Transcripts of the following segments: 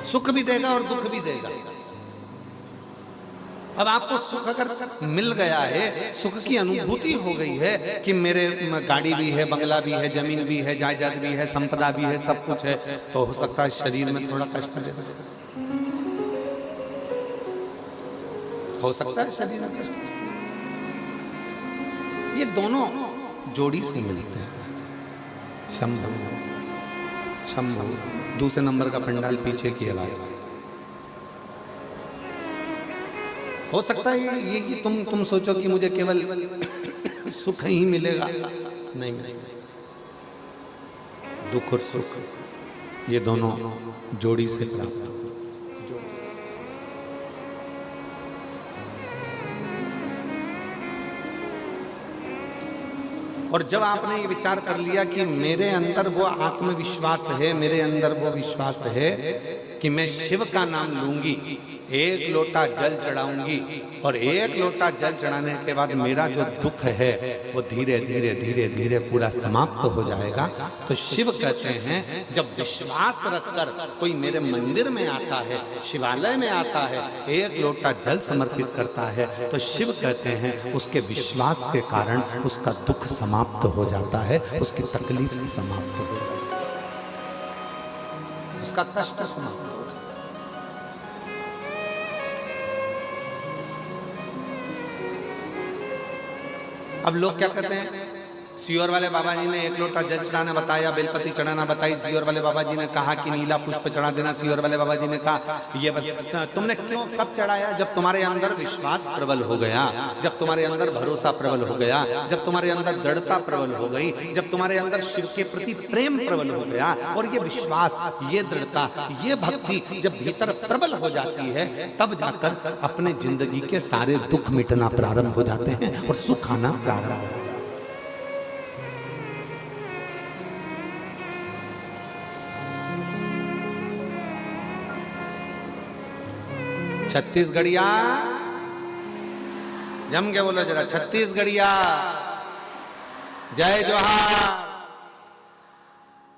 सुख भी देगा और दुख भी देगा। अब आपको सुख अगर मिल गया है, सुख की अनुभूति हो गई है कि मेरे गाड़ी भी है, बंगला भी है, जमीन भी है, जायदाद भी है, संपदा भी है, सब कुछ है, तो हो सकता है शरीर में थोड़ा कष्ट दे, हो सकता है शरीर में कष्ट। ये दोनों जोड़ी से मिलते हैं। शंभु शंभु, दूसरे नंबर का पंडाल पीछे की आवाज। हो सकता है ये तुम सोचो कि मुझे केवल सुख ही मिलेगा, नहीं मिलेगा। दुख और सुख ये दोनों जोड़ी से प्राप्त हो। और जब आपने ये विचार कर लिया कि मेरे अंदर वो आत्मविश्वास है, मेरे अंदर वो विश्वास है कि मैं शिव का नाम लूंगी, एक लोटा जल चढ़ाऊंगी, और एक लोटा जल चढ़ाने के बाद मेरा जो दुख है वो धीरे धीरे धीरे धीरे पूरा समाप्त हो जाएगा। तो शिव कहते हैं जब विश्वास रखकर कोई मेरे मंदिर में आता है, शिवालय में आता है, एक लोटा जल समर्पित करता है, तो शिव कहते हैं उसके विश्वास के कारण उसका दुख समाप्त हो जाता है, उसकी तकलीफ समाप्त हो जाती है, उसका कष्ट समाप्त हो जाता है। अब लोग क्या कहते हैं, सियोर वाले बाबा जी ने एक लोटा जल चढ़ाना बताया, बेलपति चढ़ाना बताई, सियोर वाले बाबा जी ने कहा कि नीला पुष्प चढ़ा देना, सियोर वाले बाबा जी ने कहा ये तुमने क्यों कब चढ़ाया? जब तुम्हारे अंदर विश्वास प्रबल हो गया, जब तुम्हारे अंदर भरोसा प्रबल हो गया, जब तुम्हारे अंदर दृढ़ता प्रबल हो गई, जब तुम्हारे अंदर शिव के प्रति प्रेम प्रबल हो गया, और ये विश्वास, ये दृढ़ता, ये भक्ति जब भीतर प्रबल हो जाती है, तब जाकर अपने जिंदगी के सारे दुख मिटना प्रारंभ हो जाते हैं और सुख आना प्रारंभ हो जाता है। छत्तीसगढ़िया जम के बोलो जरा, छत्तीसगढ़िया जय जोहार।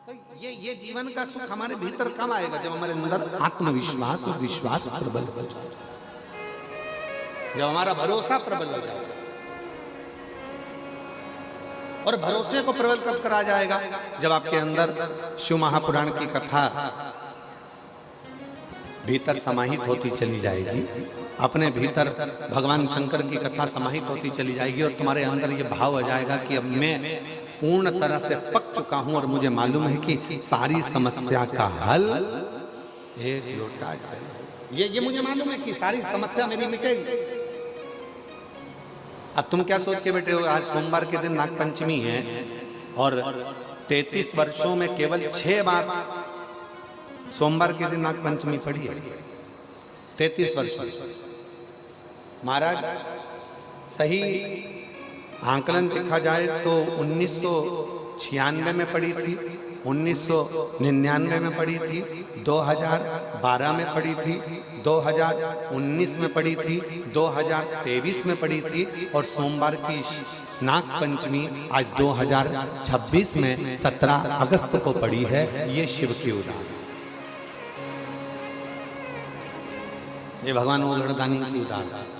तो ये जीवन का सुख हमारे भीतर कब आएगा? जब हमारे अंदर आत्मविश्वास और विश्वास प्रबल हो जाए, जब हमारा भरोसा प्रबल हो जाए। और भरोसे को प्रबल कब करा जाएगा? जब आपके अंदर शिव महापुराण की कथा भीतर समाहित होती चली जाएगी, अपने भीतर भगवान शंकर की कथा समाहित होती चली जाएगी, और तुम्हारे अंदर ये भाव आ जाएगा कि अब मैं पूर्ण तरह से पक चुका हूं और मुझे मालूम है कि सारी समस्या का हल एक लोटा जल। ये मुझे मालूम है कि सारी समस्या मेरी मिटेगी। अब तुम क्या सोच के बैठे हो? आज सोमवार के दिन नागपंचमी है और 33 वर्षों में केवल 6 बार सोमवार के दिन नागपंचमी पड़ी है। 33 वर्ष महाराज, सही आंकलन देखा जाए तो 1996 में पड़ी थी, 1999 में पड़ी थी, 2012 में पड़ी थी, 2019 में पड़ी थी, 2023 में पड़ी थी, और सोमवार की नागपंचमी आज 2026 में 17 अगस्त को पड़ी है। ये शिव की उदाहरण, ये भगवान ओघड़दानी की उदाहरण।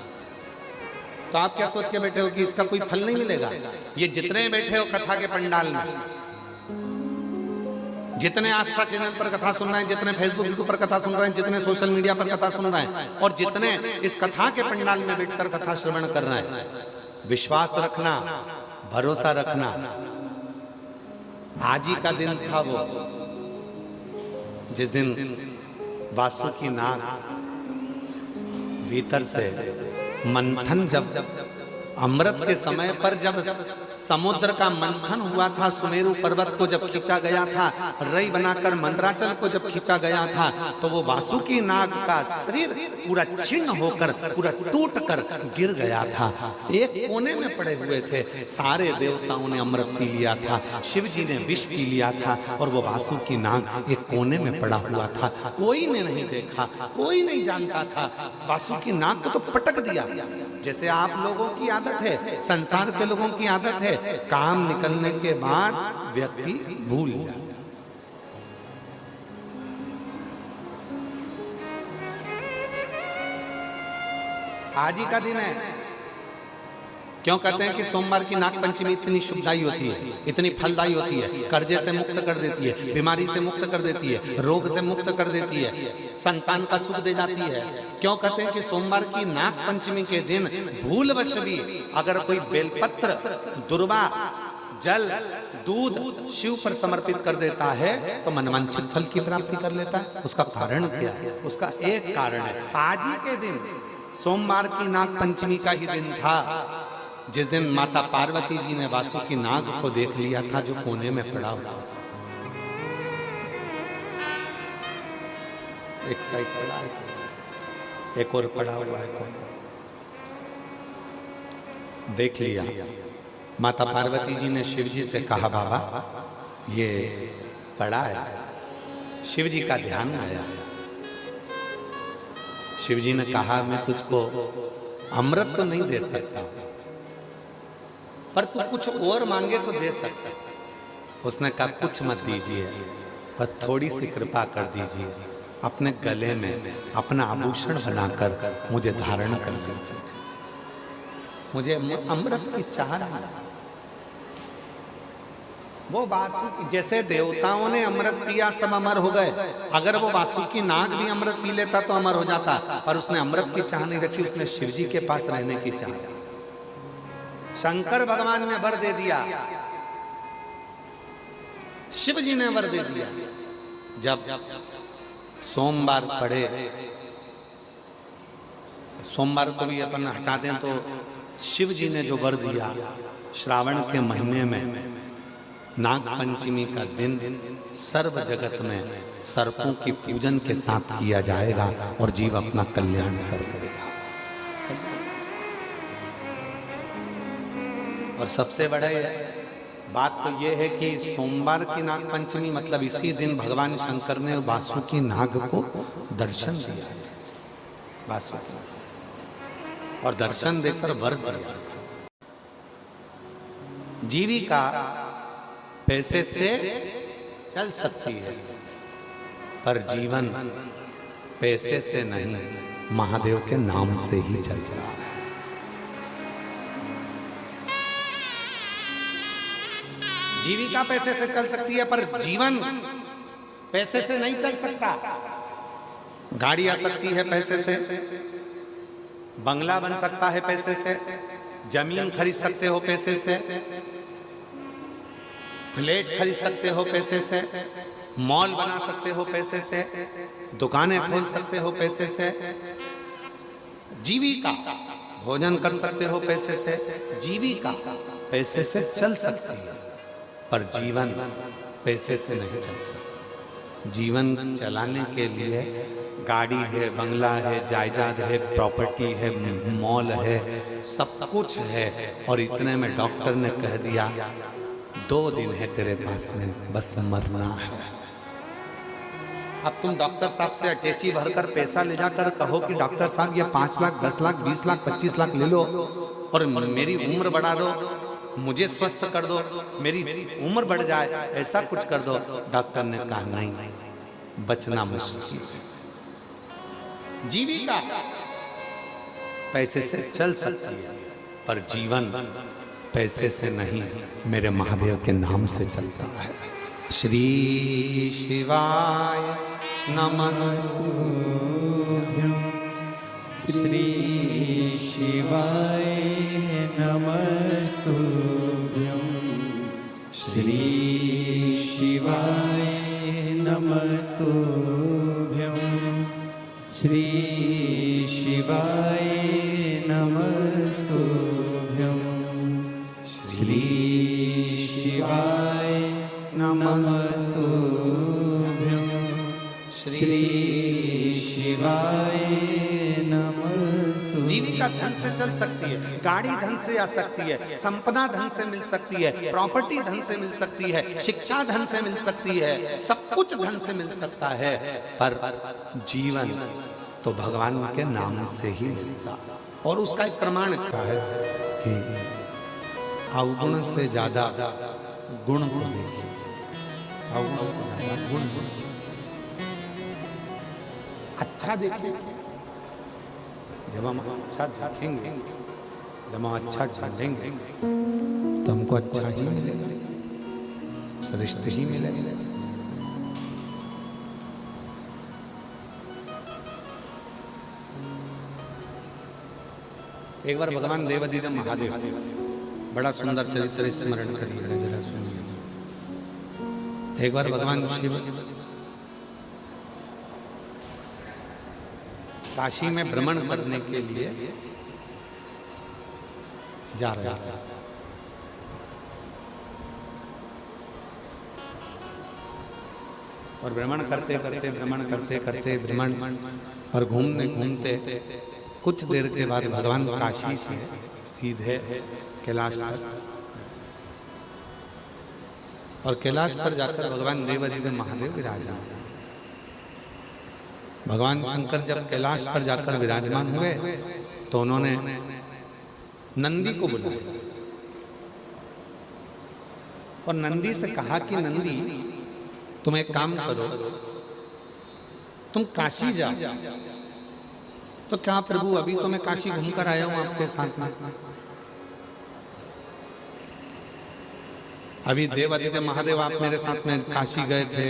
तो आप क्या सोच के बैठे हो कि इसका कोई फल नहीं मिलेगा? ये जितने बैठे हो कथा के पंडाल में, जितने आस्था चैनल पर कथा सुन रहे हैं, जितने फेसबुक यूट्यूब पर कथा सुन रहे हैं, जितने सोशल मीडिया पर कथा सुन रहे हैं, और जितने इस कथा के पंडाल में बैठकर कथा श्रवण कर रहे हैं, विश्वास रखना, भरोसा रखना। आज ही का दिन था वो जिस दिन वासुकी नाग भीतर से मंथन, जब अमृत के समय पर जब समुद्र का मंथन हुआ था, सुमेरु पर्वत को जब खींचा गया था, रई बनाकर मंदराचल को जब खींचा गया था, तो वो वासुकी नाग का शरीर पूरा छिन्न होकर, पूरा टूटकर गिर गया था। एक कोने में पड़े हुए थे, सारे देवताओं ने अमृत पी लिया था, शिव जी ने विष पी लिया था, और वो वासुकी नाग एक कोने में पड़ा हुआ था। कोई ने नहीं देखा, कोई नहीं जानता था। वासुकी नाग को तो पटक दिया। जैसे आप लोगों की आदत है, संसार के लोगों की आदत है, काम निकलने के बाद व्यक्ति भूल जाता। आज ही का दिन है। क्यों कहते हैं कि सोमवार की नाग पंचमी इतनी शुभदायी होती है, इतनी फलदायी होती है, कर्जे से मुक्त कर देती है, बीमारी से मुक्त कर देती है, रोग से मुक्त कर देती है, संतान का सुख दे जाती है। क्यों कहते हैं कि सोमवार की नाग पंचमी के दिन भूलवश भी अगर कोई बेलपत्र, दुर्वा, जल, दूध शिव पर समर्पित कर देता है तो मनवांछित फल की प्राप्ति कर लेता है। उसका कारण क्या है? उसका एक कारण है, आज ही के दिन सोमवार की नाग पंचमी का ही दिन था जिस दिन माता पार्वती जी ने वासुकी नाग को देख लिया था जो कोने में पड़ा हुआ। एक साइड पड़ा है, एक और पड़ा हुआ है, देख लिया। माता पार्वती जी ने शिव जी से कहा बाबा ये पड़ा है। शिव जी का ध्यान आया। शिव जी ने कहा मैं तुझको अमृत तो नहीं दे सकता पर तू कुछ और मांगे तो दे सकता। उसने कहा कुछ मत दीजिए, बस थोड़ी सी कृपा कर दीजिए, अपने गले में अपना आभूषण बनाकर मुझे धारण कर दीजिए, मुझे अमृत की चाह नहीं। वो वासुकी, जैसे देवताओं ने अमृत पिया सब अमर हो गए, अगर वो वासुकी नाग भी अमृत पी लेता तो अमर हो जाता, पर उसने अमृत की चाह नहीं रखी, उसने शिव जी के पास रहने की चाह। शंकर भगवान ने वर दे दिया, शिव जी ने वर दे दिया। जब सोमवार पड़े, सोमवार को भी अपन हटा दें तो शिव जी ने जो वर दिया, श्रावण के महीने में नाग पंचमी का दिन सर्व जगत में सर्पों की पूजन के साथ किया जाएगा और जीव अपना कल्याण कर लेगा। और सबसे बड़ा बात तो यह है कि सोमवार की नाग पंचमी मतलब इसी दिन भगवान शंकर ने वासुकी नाग को दर्शन दिया, वासुकी, और दर्शन देकर वर दिया। जीविका पैसे से चल सकती है पर जीवन पैसे से नहीं, महादेव के नाम से ही चल रहा है। जीविका पैसे से चल सकती है पर जीवन पैसे से नहीं चल सकता। गाड़ी आ सकती है पैसे से, बंगला बन सकता है पैसे से, जमीन खरीद सकते हो पैसे से, फ्लैट खरीद सकते हो पैसे से, मॉल बना सकते हो पैसे से, दुकानें खोल सकते हो पैसे से, जीविका भोजन कर सकते हो पैसे से, जीविका पैसे से चल सकती है पर जीवन पैसे से नहीं चलता। जीवन चलाने के लिए गाड़ी है, बंगला है, जायदाद है, प्रॉपर्टी है, मॉल है, सब कुछ है, और इतने में डॉक्टर ने कह दिया 2 दिन है तेरे पास में, बस मरना है। अब तुम डॉक्टर साहब से अटैची भरकर पैसा ले जाकर कहो कि डॉक्टर साहब ये 5 लाख, 10 लाख, 20 लाख, 25 लाख ले लो और मेरी उम्र बढ़ा दो, मुझे स्वस्थ कर दो, मेरी उम्र बढ़ जाए, ऐसा कुछ कर दो। डॉक्टर ने कहा नहीं, बचना मुश्किल है। जीविका पैसे से चल सकती है पर जीवन पैसे से नहीं, मेरे महादेव के नाम से चलता है। श्री शिवाय नमस्तुभ्यं, श्री शिवाय नमस्तुभ्यं, श्री शिवाय नमस्तुभ्यं, श्री शिवाय नमस्तुभ्यं, श्री शिवाय नमस्तुभ्यं, श्री शिवाय नमस्तुभ्यं। जीविका धन से चल सकती है, गाड़ी धन से आ सकती है, संपदा धन से मिल सकती है, प्रॉपर्टी धन से मिल सकती है, शिक्षा धन से मिल सकती है, सब कुछ धन से मिल सकता है, पर जीवन तो भगवान के नाम से ही मिलता। और उसका एक प्रमाण है कि अवगुण से ज्यादा गुण को देखिए, अवगुण से ज्यादा गुण। अच्छा देखिए, जब हम अच्छा देखेंगे, जब हम अच्छा जानेंगे तो हमको अच्छा ही मिलेगा, श्रेष्ठ ही मिलेगा। एक बार भगवान देवाधिदेव महादेव, बड़ा सुंदर चरित्र स्मरण करिएगा जरा सुनिएगा। एक बार भगवान शिव काशी में भ्रमण करने के लिए जा रहे थे। और भ्रमण करते करते भ्रमण और घूमते घूमते कुछ देर के बाद भगवान काशी से सीधे कैलाश पर, और कैलाश पर जाकर भगवान देवाधिदेव महादेव विराजमान। भगवान शंकर जब कैलाश पर जाकर विराजमान हुए तो उन्होंने नंदी को बुलाया और नंदी से कहा कि नंदी, तुम एक काम करो, तुम काशी जाओ। तो क्या प्रभु, अभी तो मैं काशी घूमकर आया हूं आपके साथ में। अभी देवाधिदेव महादेव आप मेरे साथ में काशी गए थे,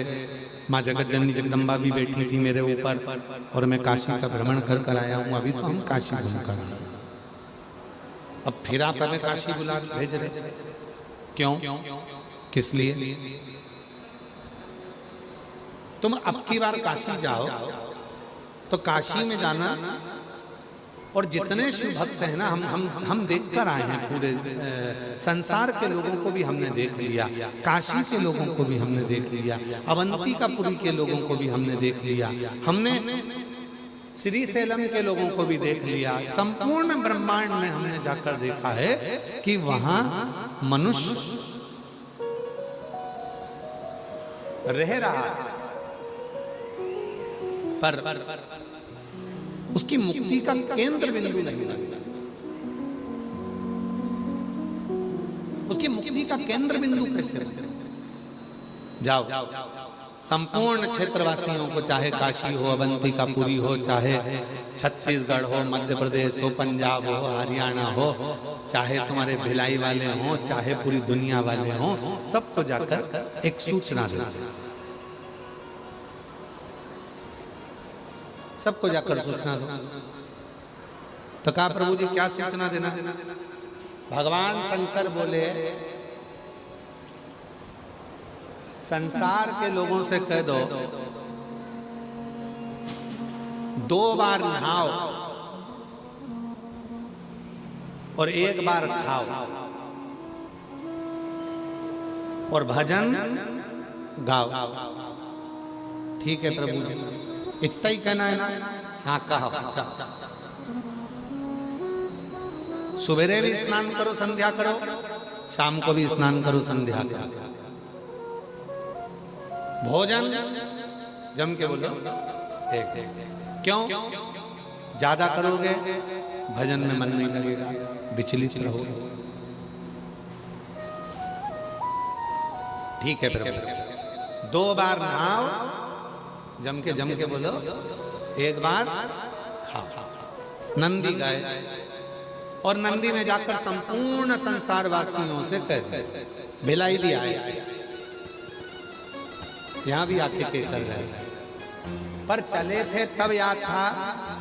माँ जगत जननी जगदम्बा भी बैठी थी मेरे ऊपर, और मैं काशी का भ्रमण कर कर आया हूं। अभी तो हम काशी घूमकर आए, अब फिर आप हमें काशी बुला भेज रहे, क्यों, किस लिए? तुम अब की बार काशी जाओ तो काशी में जाना, और जितने शिव भक्त हैं ना, हम देख कर आए हैं, पूरे संसार के लोगों को भी हमने देख लिया, काशी के लोगों को भी हमने देख लिया, अवंतिकापुरी के लोगों को भी हमने देख लिया, हमने श्री सेलम के लोगों को भी देख लिया। संपूर्ण ब्रह्मांड में हमने जाकर देखा है कि वहां मनुष्य रह रहा है, पर उसकी मुक्ति का केंद्र बिंदु नहीं बनता। उसकी मुक्ति का केंद्र बिंदु कैसे बने? जाओ, संपूर्ण क्षेत्रवासियों को, चाहे काशी हो, अवंतिकापुरी हो, चाहे छत्तीसगढ़ हो, मध्य प्रदेश हो, पंजाब हो, हरियाणा हो, चाहे तुम्हारे भिलाई वाले हो, चाहे पूरी दुनिया वाले हो, सबको जाकर एक सूचना दे, सबको जाकर सूचना दो। तो कहा प्रभु जी क्या सूचना देना? भगवान शंकर बोले, संसार के लोगों से कह दो 2 बार नहाओ और 1 बार खाओ और भजन गाओ। ठीक है प्रभु जी, इतना ही कहना है ना? हाँ कहो। सुबेरे भी स्नान करो, संध्या करो, शाम को भी स्नान करो, संध्या करो। भोजन जम के बोलो एक। क्यों? ज्यादा करोगे भजन में मन नहीं लगेगा, विचलित रहोगे। ठीक है प्रभु, 2 बार नहाओ, जम के बोलो, 1 बार खाओ। नंदी गए और नंदी ने जाकर संपूर्ण संसार वासियों से कह दिया। भिलाई भी आए, यहां भी आके कह कर रहे, पर चले थे तब याद था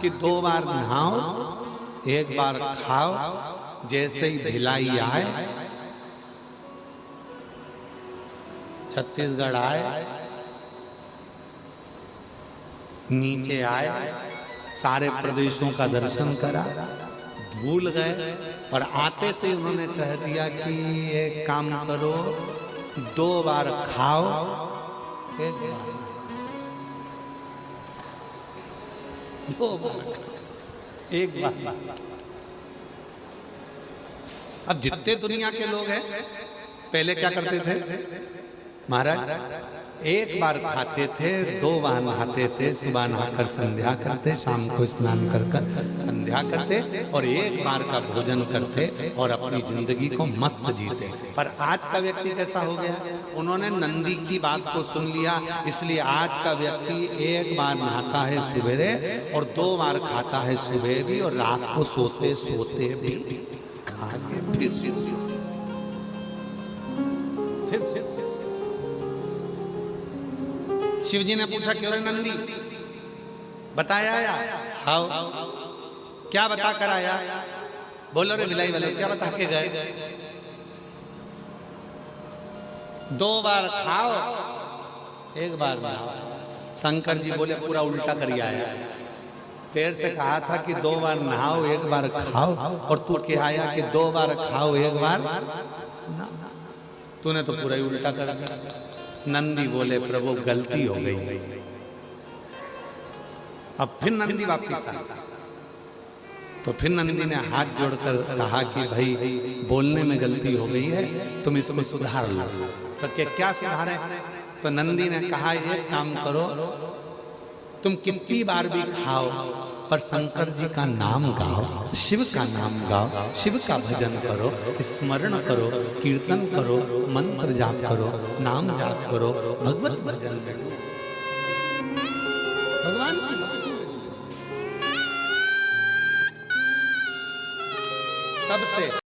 कि 2 बार नहाओ, 1 बार खाओ। जैसे ही भिलाई आए, छत्तीसगढ़ आए, नीचे आए, सारे प्रदेशों का दर्शन करा, भूल गए, और आते से उन्होंने कह दिया कि एक काम करो, 2 बार खाओ, 1 बार 2 बार 1 बार। अब जितने दुनिया के लोग हैं, पहले क्या करते थे महाराज? एक बार खाते थे, 2 बार नहाते थे, सुबह नहाकर संध्या करते, शाम को स्नान कर संध्या करते और एक बार का भोजन करते और अपनी जिंदगी को मस्त जीते। पर आज का व्यक्ति कैसा हो गया? उन्होंने नंदी की बात को सुन लिया, इसलिए आज का व्यक्ति एक बार नहाता है सवेरे और 2 बार खाता है, सुबह भी और रात को सोते सोते भी खा के फिर शिव जी ने पूछा, क्यों रे नंदी, बताया आया? हाँ, क्या बता कर आया? बोलो रे बिलाई वाले, क्या बता के गए? 2 बार खाओ, 1 बार नहाओ। शंकर जी बोले, पूरा उल्टा करिए आया। तेरे से कहा था कि 2 बार नहाओ, 1 बार खाओ, और तू क्या आया कि 2 बार खाओ, 1 बार ना। तूने तो पूरा ही उल्टा कर दिया। नंदी बोले, प्रभु गलती हो गई। अब फिर नंदी वापिस आया, तो फिर नंदी ने हाथ जोड़कर कहा कि भाई बोलने में गलती हो गई है, तुम इसको सुधार लो। तो क्या सुधारे? तो नंदी ने कहा, एक काम करो, तुम कितनी बार भी खाओ पर शंकर जी का नाम गाओ, शिव का नाम गाओ, शिव का भजन करो, स्मरण करो, कीर्तन करो, मंत्र जाप करो, नाम जाप करो, भगवत भजन करो। भगवान की तब से